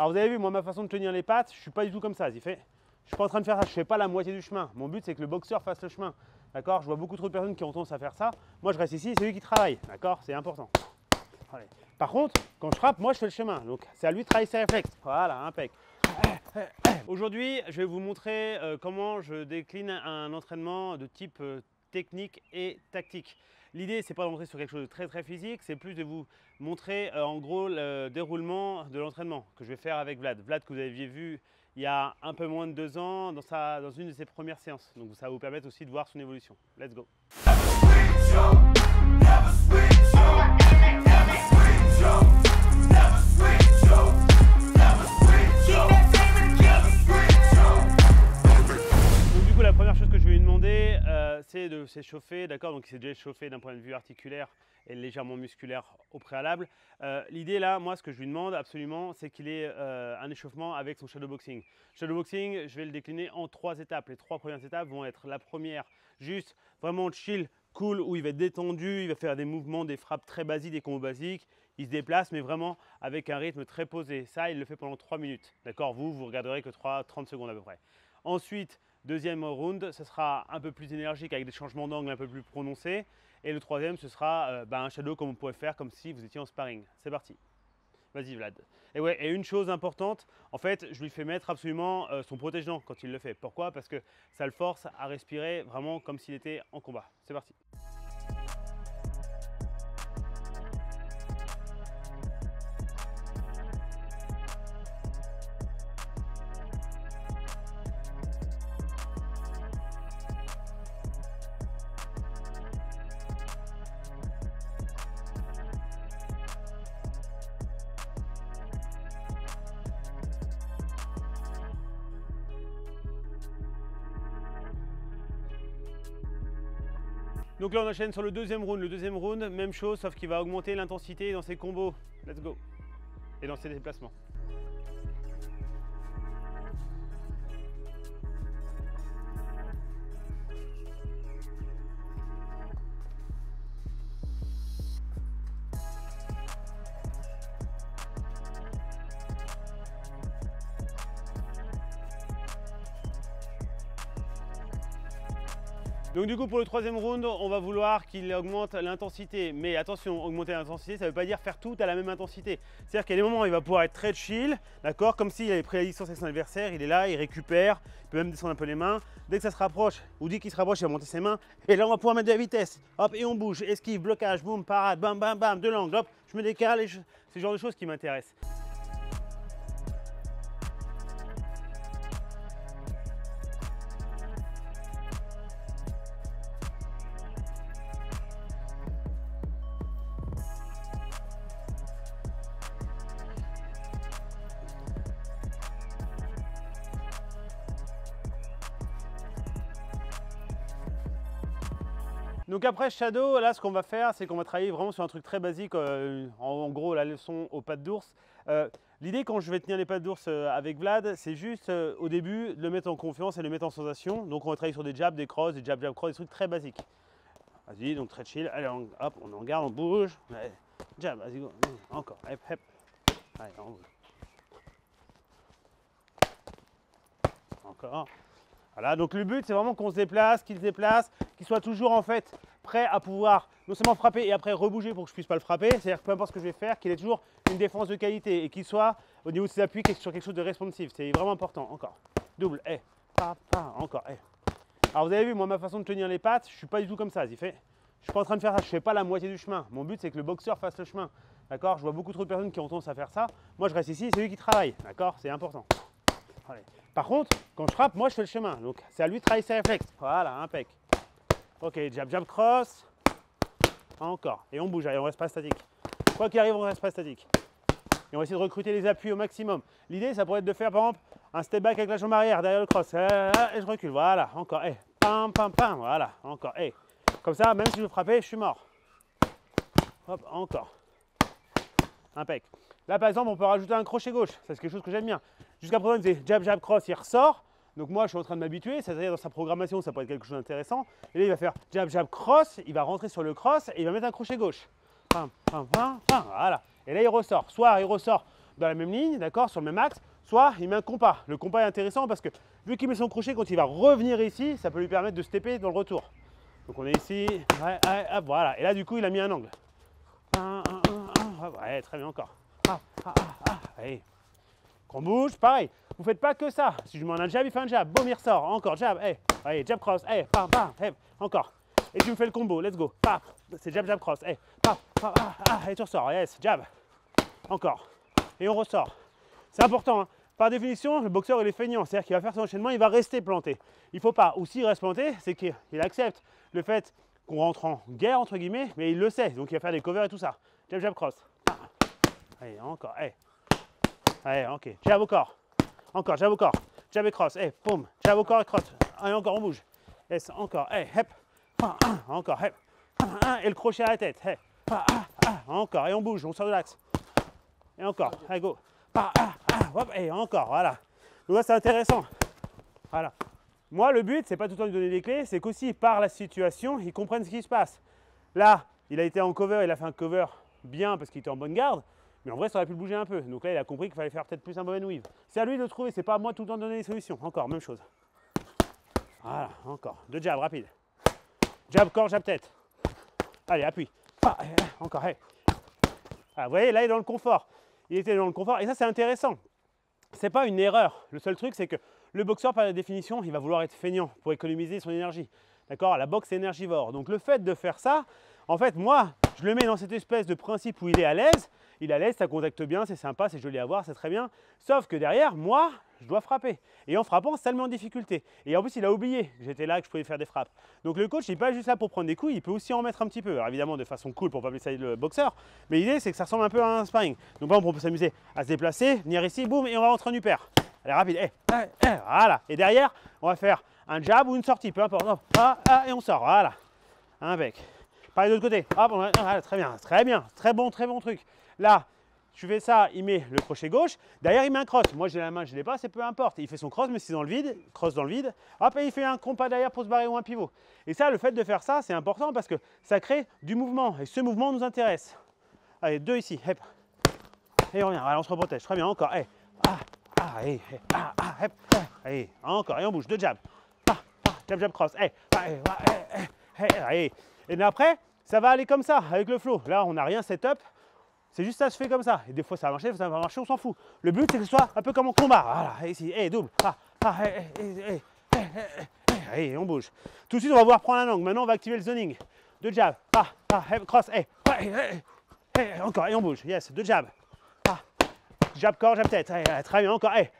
Alors vous avez vu, moi ma façon de tenir les pattes, je suis pas du tout comme ça. Je suis pas en train de faire ça, je fais pas la moitié du chemin. Mon but c'est que le boxeur fasse le chemin. D'accord? Je vois beaucoup trop de personnes qui ont tendance à faire ça. Moi je reste ici, c'est lui qui travaille. D'accord? C'est important. Allez. Par contre, quand je frappe, moi je fais le chemin. Donc c'est à lui de travailler ses réflexes. Voilà, impec. Aujourd'hui, je vais vous montrer comment je décline un entraînement de type technique et tactique. L'idée, c'est pas d'entrer sur quelque chose de très physique, c'est plus de vous montrer en gros le déroulement de l'entraînement que je vais faire avec Vlad. Vlad que vous aviez vu il y a un peu moins de 2 ans dans une de ses premières séances. Donc ça va vous permettre aussi de voir son évolution. Let's go. La première chose que je vais lui demander, c'est de s'échauffer, d'accord? Donc il s'est déjà échauffé d'un point de vue articulaire et légèrement musculaire au préalable. L'idée là, moi, ce que je lui demande absolument, c'est qu'il ait un échauffement avec son shadowboxing. Shadowboxing, je vais le décliner en 3 étapes. Les 3 premières étapes vont être la première, juste vraiment chill, cool, où il va être détendu, il va faire des mouvements, des frappes très basiques, des combos basiques. Il se déplace, mais vraiment avec un rythme très posé. Ça, il le fait pendant 3 minutes, d'accord? Vous regarderez que 30 secondes à peu près. Ensuite, deuxième round, ce sera un peu plus énergique avec des changements d'angle un peu plus prononcés. Et le troisième, ce sera un shadow comme on pourrait faire comme si vous étiez en sparring. C'est parti. Vas-y Vlad. Et ouais, et une chose importante, en fait, je lui fais mettre absolument son protège-dents quand il le fait. Pourquoi? Parce que ça le force à respirer vraiment comme s'il était en combat. C'est parti. Donc là on enchaîne sur le deuxième round. Le deuxième round, même chose, sauf qu'il va augmenter l'intensité dans ses combos. Let's go. Et dans ses déplacements. Donc du coup pour le troisième round, on va vouloir qu'il augmente l'intensité. Mais attention, augmenter l'intensité, ça ne veut pas dire faire tout à la même intensité. C'est-à-dire qu'il y a des moments où il va pouvoir être très chill, d'accord, comme s'il avait pris la distance avec son adversaire, il est là, il récupère, il peut même descendre un peu les mains. Dès que ça se rapproche, ou dès qu'il se rapproche, il va monter ses mains. Et là on va pouvoir mettre de la vitesse. Hop, et on bouge, esquive, blocage, boum, parade, bam, bam, bam, de l'angle, hop, je me décale, c'est le genre de choses qui m'intéressent. Donc après Shadow, là ce qu'on va faire, c'est qu'on va travailler vraiment sur un truc très basique, en gros la leçon aux pattes d'ours. L'idée quand je vais tenir les pattes d'ours avec Vlad, c'est juste au début de le mettre en confiance et le mettre en sensation. Donc on va travailler sur des jabs, des crosses, des jab, jab, cross, des trucs très basiques. Vas-y, donc très chill, allez hop, on en garde, on bouge. Allez, jab, vas-y, go, encore, hep, hep. Allez, on bouge. Encore. Voilà, donc le but c'est vraiment qu'on se déplace, qu'il se déplace, qu'il soit toujours en fait prêt à pouvoir non seulement frapper et après rebouger pour que je puisse pas le frapper. C'est-à-dire que peu importe ce que je vais faire, qu'il ait toujours une défense de qualité et qu'il soit au niveau de ses appuis sur quelque chose de responsive. C'est vraiment important. Encore. Double, encore, Alors vous avez vu, moi ma façon de tenir les pattes, je suis pas du tout comme ça. Je suis pas en train de faire ça, je fais pas la moitié du chemin. Mon but c'est que le boxeur fasse le chemin. D'accord? Je vois beaucoup trop de personnes qui ont tendance à faire ça. Moi je reste ici, c'est lui qui travaille. D'accord? C'est important. Allez. Par contre, quand je frappe, moi je fais le chemin. Donc c'est à lui de travailler ses réflexes. Voilà, impec. Ok, jab, jab, cross. Encore. Et on bouge, allez, on reste pas statique. Quoi qu'il arrive, on reste pas statique. Et on va essayer de recruter les appuis au maximum. L'idée, ça pourrait être de faire par exemple un step back avec la jambe arrière derrière le cross. Et je recule. Voilà, encore. Pam, pam, pam. Voilà, encore. Comme ça, même si je veux frapper, je suis mort. Hop, encore. Impec. Là, par exemple, on peut rajouter un crochet gauche. Ça, c'est quelque chose que j'aime bien. Jusqu'à présent, il faisait jab, jab, cross, il ressort. Donc moi, je suis en train de m'habituer. C'est-à-dire, dans sa programmation, ça pourrait être quelque chose d'intéressant. Et là, il va faire jab, jab, cross. Il va rentrer sur le cross et il va mettre un crochet gauche. Pam, pam, pam, pam. Voilà. Et là, il ressort. Soit il ressort dans la même ligne, d'accord, sur le même axe, soit il met un compas. Le compas est intéressant parce que vu qu'il met son crochet, quand il va revenir ici, ça peut lui permettre de stepper dans le retour. Donc on est ici, hop, voilà. Et là, du coup, il a mis un angle. Ouais, très bien encore. Allez. Qu'on bouge, pareil. Vous ne faites pas que ça. Si je mets un jab, il fait un jab. Boum, il ressort. Encore, jab. Allez, jab cross. Encore. Et tu me fais le combo. Let's go. C'est jab, jab, cross. Et tu ressors. Yes, jab. Encore. Et on ressort. C'est important. Hein. Par définition, le boxeur, il est feignant. C'est-à-dire qu'il va faire son enchaînement, il va rester planté. Il ne faut pas. Ou s'il reste planté, c'est qu'il accepte le fait qu'on rentre en guerre, entre guillemets, mais il le sait. Donc il va faire des covers et tout ça. Jab, jab, cross. Allez, encore. Allez, ok. Jab au corps. Encore, jab au corps. Jab et cross. Boum. Jab au corps et cross. Allez, encore, on bouge. Yes, encore. Hep. Encore. Hep. Et le crochet à la tête. Encore. Et on bouge. On sort de l'axe. Et encore. Allez, go. Et encore. Voilà. Donc là, c'est intéressant. Voilà. Moi, le but, c'est pas tout le temps de lui donner des clés, c'est qu'aussi, par la situation, ils comprennent ce qui se passe. Là, il a été en cover, il a fait un cover bien parce qu'il était en bonne garde. Mais en vrai, ça aurait pu le bouger un peu. Donc là, il a compris qu'il fallait faire peut-être plus un bowen weave. C'est à lui de le trouver, c'est pas à moi tout le temps de donner des solutions. Encore, même chose. Voilà, encore. 2 jabs, rapide. Jab corps, jab tête. Allez, appuie. Encore, vous voyez, là, il est dans le confort. Il était dans le confort. Et ça, c'est intéressant. C'est pas une erreur. Le seul truc, c'est que le boxeur, par définition, il va vouloir être feignant pour économiser son énergie. D'accord? La boxe est énergivore. Donc le fait de faire ça, en fait, moi, je le mets dans cette espèce de principe où il est à l'aise. Il est à l'aise, ça contacte bien, c'est sympa, c'est joli à voir, c'est très bien. Sauf que derrière, moi, je dois frapper. Et en frappant, ça le met en difficulté. Et en plus, il a oublié que j'étais là, que je pouvais faire des frappes. Donc le coach, il n'est pas juste là pour prendre des coups, il peut aussi en mettre un petit peu. Alors évidemment, de façon cool pour ne pas blesser le boxeur. Mais l'idée, c'est que ça ressemble un peu à un sparring. Donc par exemple, on peut s'amuser à se déplacer, venir ici, boum, et on va rentrer en upper. Allez, rapide. Voilà. Et derrière, on va faire un jab ou une sortie, peu importe. Et on sort. Voilà. Impec. Pareil de l'autre côté. Hop, voilà, très bien. Très bon truc. Là, tu fais ça, il met le crochet gauche. Derrière, il met un cross. Moi, j'ai la main, je ne l'ai pas, c'est peu importe. Il fait son cross, mais c'est dans le vide. Cross dans le vide. Hop, et il fait un compas derrière pour se barrer ou un pivot. Et ça, le fait de faire ça, c'est important parce que ça crée du mouvement. Et ce mouvement nous intéresse. Allez, 2 ici. Hep. Et on revient. Voilà, on se reprotège. Très bien. Encore. Allez, encore. Et on bouge. 2 jabs. Jab, jab, cross. Et après, ça va aller comme ça, avec le flow. Là, on n'a rien setup. C'est juste ça se fait comme ça. Et des fois, ça va marcher, des fois, ça va marcher, on s'en fout. Le but, c'est que ce soit un peu comme en combat. Voilà, ici, double. Et on bouge. Tout de suite, on va voir prendre un angle. Maintenant, on va activer le zoning. 2 jabs. Cross. Encore. Et on bouge. Yes, 2 jabs. Jab corps, jab tête. Très bien, encore. Et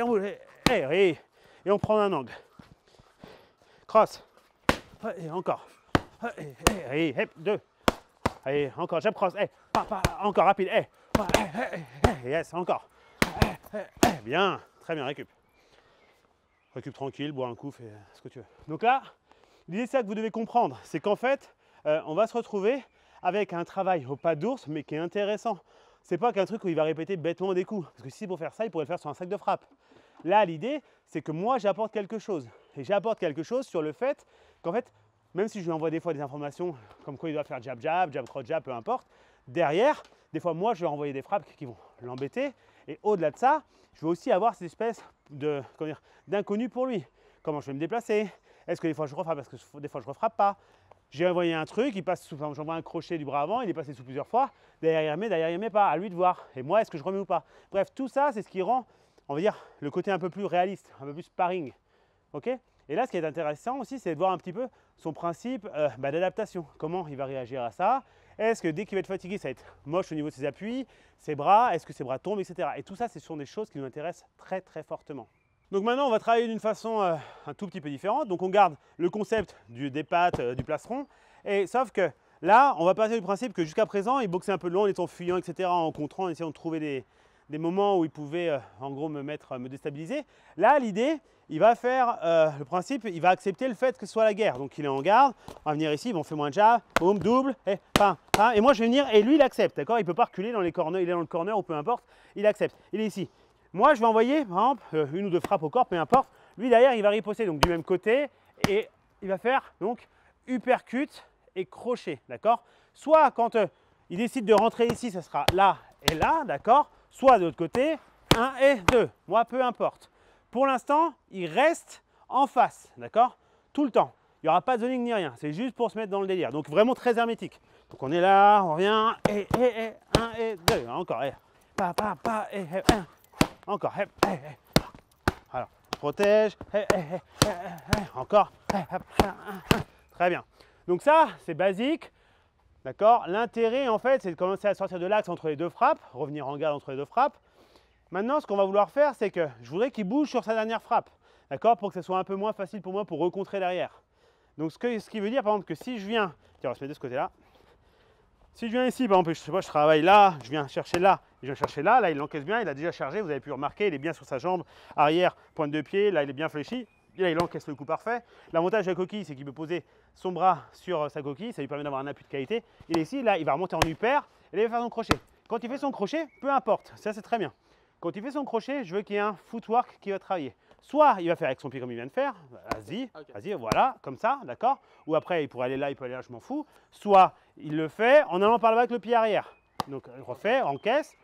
on bouge. Et on prend un angle. Cross. Et encore. 2. Allez, encore, jab cross. Encore, rapide. Yes, encore. Bien, très bien, récup. Récup tranquille, bois un coup, fais ce que tu veux. Donc là, l'idée, c'est ça que vous devez comprendre. C'est qu'en fait, on va se retrouver avec un travail au pas d'ours, mais qui est intéressant. C'est pas qu'un truc où il va répéter bêtement des coups. Parce que si c'est pour faire ça, il pourrait le faire sur un sac de frappe. Là, l'idée, c'est que moi, j'apporte quelque chose. Et j'apporte quelque chose sur le fait qu'en fait, même si je lui envoie des fois des informations comme quoi il doit faire jab, jab, jab, cross, jab, peu importe, derrière, des fois, moi, je vais envoyer des frappes qui vont l'embêter. Et au-delà de ça, je vais aussi avoir cette espèce d'inconnu pour lui. Comment je vais me déplacer? Est-ce que des fois, je refrappe? Parce que des fois, je ne refrappe pas. J'ai envoyé un truc, il passe sous, j'envoie un crochet du bras avant, il est passé sous plusieurs fois. Derrière, il met pas. À lui de voir. Et moi, est-ce que je remets ou pas? Bref, tout ça, c'est ce qui rend, on va dire, le côté un peu plus réaliste, un peu plus sparring. Ok? Et là, ce qui est intéressant aussi, c'est de voir un petit peu son principe d'adaptation. Comment il va réagir à ça? Est-ce que dès qu'il va être fatigué, ça va être moche au niveau de ses appuis, ses bras? Est-ce que ses bras tombent, etc. Et tout ça, ce sont des choses qui nous intéressent très, très fortement. Donc maintenant, on va travailler d'une façon un tout petit peu différente. Donc on garde le concept des pattes, du plastron. Et sauf que là, on va passer du principe que jusqu'à présent, il boxait un peu de long, il était en fuyant, etc., en contrant, en essayant de trouver des moments où il pouvait, en gros, me déstabiliser. Là, l'idée, il va faire le principe, il va accepter le fait que ce soit la guerre. Donc il est en garde, on va venir ici, bon, fais-moi un jab, boum, double, et moi je vais venir, et lui il accepte, d'accord? Il ne peut pas reculer dans les corners, il est dans le corner ou peu importe, il accepte, il est ici. Moi je vais envoyer, par exemple, une ou deux frappes au corps, peu importe. Lui derrière, il va riposter donc du même côté, et il va faire donc uppercut et crochet, d'accord? Soit quand il décide de rentrer ici, ça sera là et là, d'accord? soit de l'autre côté, 1 et 2. Moi, peu importe. Pour l'instant, il reste en face, d'accord? Tout le temps. Il n'y aura pas de zoning ni rien. C'est juste pour se mettre dans le délire. Donc, vraiment très hermétique. Donc, on est là, on revient, et, 1 et 2. Encore, et, pa, et, 1. Encore, et. Alors, on protège, encore, très bien. Donc ça, c'est basique, d'accord? L'intérêt, en fait, c'est de commencer à sortir de l'axe entre les deux frappes, revenir en garde entre les deux frappes. Maintenant, ce qu'on va vouloir faire, c'est que je voudrais qu'il bouge sur sa dernière frappe, d'accord? Pour que ce soit un peu moins facile pour moi pour recontrer derrière. Donc, ce qui veut dire, par exemple, que si je viens, tiens, on va se mettre de ce côté-là. Si je viens ici, par exemple, je sais pas, je travaille là, je viens chercher là, je viens chercher là, là il l'encaisse bien, il a déjà chargé, vous avez pu remarquer, il est bien sur sa jambe arrière, pointe de pied, là il est bien fléchi, et là il encaisse le coup parfait. L'avantage de la coquille, c'est qu'il peut poser son bras sur sa coquille, ça lui permet d'avoir un appui de qualité. Et ici, là, il va remonter en upper, et là il va faire son crochet. Quand il fait son crochet, peu importe, ça c'est très bien. Quand il fait son crochet, je veux qu'il y ait un footwork qui va travailler. Soit il va faire avec son pied comme il vient de faire, vas-y, vas-y, voilà, comme ça, d'accord. Ou après, il pourrait aller là, il peut aller là, je m'en fous. Soit il le fait en allant par là avec le pied arrière. Donc, il refait, encaisse,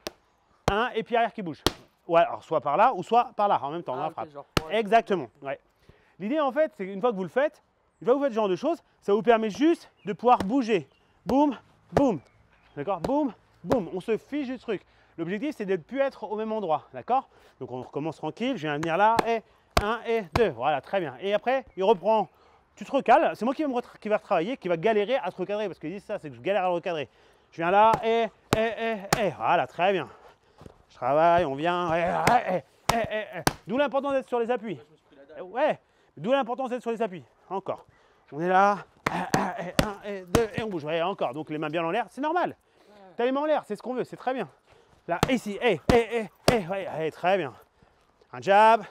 1 et pied arrière qui bouge. Ou alors, soit par là, ou soit par là, en même temps, dans la frappe. Exactement, ouais. L'idée, en fait, c'est qu'une fois que vous le faites, une fois que vous faites ce genre de choses, ça vous permet juste de pouvoir bouger. Boum, boum, d'accord, boum, boum. On se fiche du truc. L'objectif, c'est de ne plus être au même endroit, d'accord? Donc, on recommence tranquille, je viens venir là, et 1 et 2, voilà, très bien. Et après, il reprend, tu te recales, c'est moi qui va retravailler, qui va galérer à te recadrer, parce qu'ils disent ça, c'est que je galère à le recadrer. Je viens là, et, voilà, très bien. Je travaille, on vient, D'où l'importance d'être sur les appuis. Ouais, d'où l'importance d'être sur les appuis. Encore. On est là, 1 et 2, et on bouge, ouais, encore. Donc, les mains bien en l'air, c'est normal. T'as les mains en l'air, c'est ce qu'on veut, c'est très bien. Là, ici, ouais, très bien. Un jab,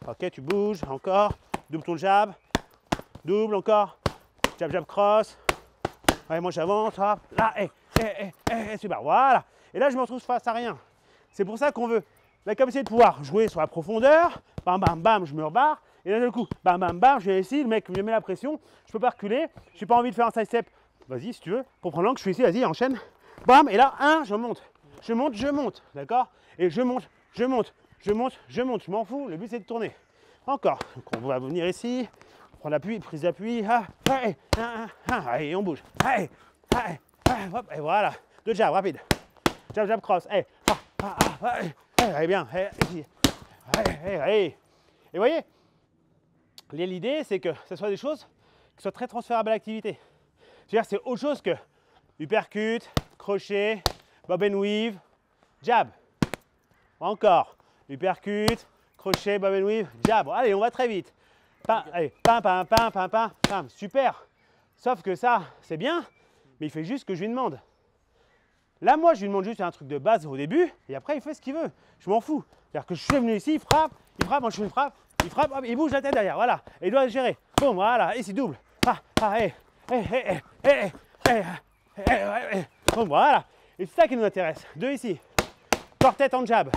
ok, tu bouges, encore, double ton jab, double encore, jab, jab, cross. Ouais, moi j'avance, hop, là, super, voilà. Et là, je me retrouve face à rien. C'est pour ça qu'on veut la capacité de pouvoir jouer sur la profondeur, bam, bam, bam, je me rebarre, et là, d'un coup, bam, bam, bam, je viens ici, le mec me met la pression, je peux pas reculer, je n'ai pas envie de faire un side step, vas-y, si tu veux, pour prendre l'angle, je fais ici, vas-y, enchaîne. Bam, et là, je monte, d'accord? Et je monte, je m'en fous, le but c'est de tourner. Encore, donc on va venir ici, prendre l'appui, prise d'appui, et on bouge, hop, et voilà, deux jabs, rapide, jab, jab, cross, bien, et vous voyez, l'idée c'est que ce soit des choses qui soient très transférables à l'activité. C'est-à-dire c'est autre chose que uppercut, crochet, bob and weave, jab. Encore. Uppercut, crochet, bob and weave, jab. Allez, on va très vite. Allez, pam. Super. Sauf que ça, c'est bien, mais il fait juste ce que je lui demande. Là, moi, je lui demande juste un truc de base au début, et après, il fait ce qu'il veut. Je m'en fous. C'est-à-dire que je suis venu ici, il frappe, moi je fais une frappe, il frappe, hop, il bouge la tête derrière. Voilà. Et il doit gérer. Boum, voilà. Ici, double. Boum, voilà. Et c'est ça qui nous intéresse. Deux ici. Corps-tête en jab.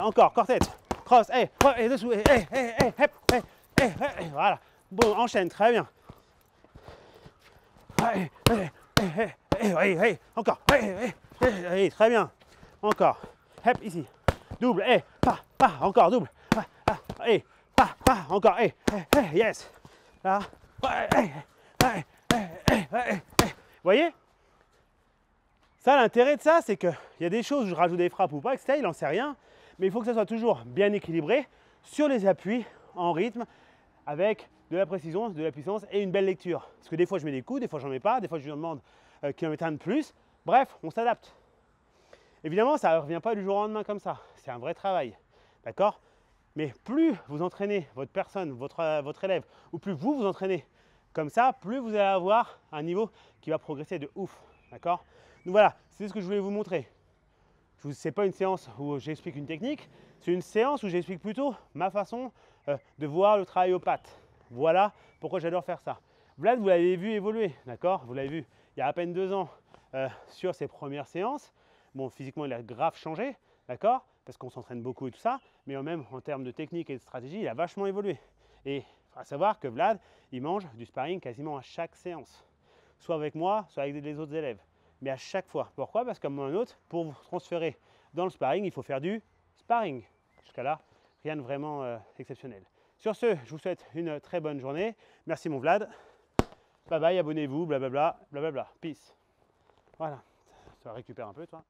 Encore, corps-tête. Cross. Et dessous. Voilà. Bon, enchaîne, très bien. Encore. Très bien. Encore. Ici. Double. Encore, double. Encore. Yes. Là. Vous voyez? Ça, l'intérêt de ça, c'est qu'il y a des choses où je rajoute des frappes ou pas, etc. Il n'en sait rien. Mais il faut que ça soit toujours bien équilibré sur les appuis, en rythme, avec de la précision, de la puissance et une belle lecture. Parce que des fois, je mets des coups, des fois, j'en mets pas, des fois, je lui demande qu'il en mette un de plus. Bref, on s'adapte. Évidemment, ça ne revient pas du jour au lendemain comme ça. C'est un vrai travail. D'accord? Mais plus vous entraînez votre personne, votre élève, ou plus vous vous entraînez comme ça, plus vous allez avoir un niveau qui va progresser de ouf. D'accord? Donc voilà, c'est ce que je voulais vous montrer. Ce n'est pas une séance où j'explique une technique, c'est une séance où j'explique plutôt ma façon de voir le travail aux pattes. Voilà pourquoi j'adore faire ça. Vlad, vous l'avez vu évoluer, d'accord? Vous l'avez vu il y a à peine 2 ans sur ses premières séances. Bon, physiquement, il a grave changé, d'accord? Parce qu'on s'entraîne beaucoup et tout ça, mais même en termes de technique et de stratégie, il a vachement évolué. Et à savoir que Vlad, il mange du sparring quasiment à chaque séance. Soit avec moi, soit avec les autres élèves. Mais à chaque fois. Pourquoi? Parce qu'à un moment ou un autre, pour vous transférer dans le sparring, il faut faire du sparring. Jusqu'à là, rien de vraiment exceptionnel. Sur ce, je vous souhaite une très bonne journée. Merci mon Vlad. Bye bye, abonnez-vous, blablabla, blablabla. Peace. Voilà, ça récupère un peu toi.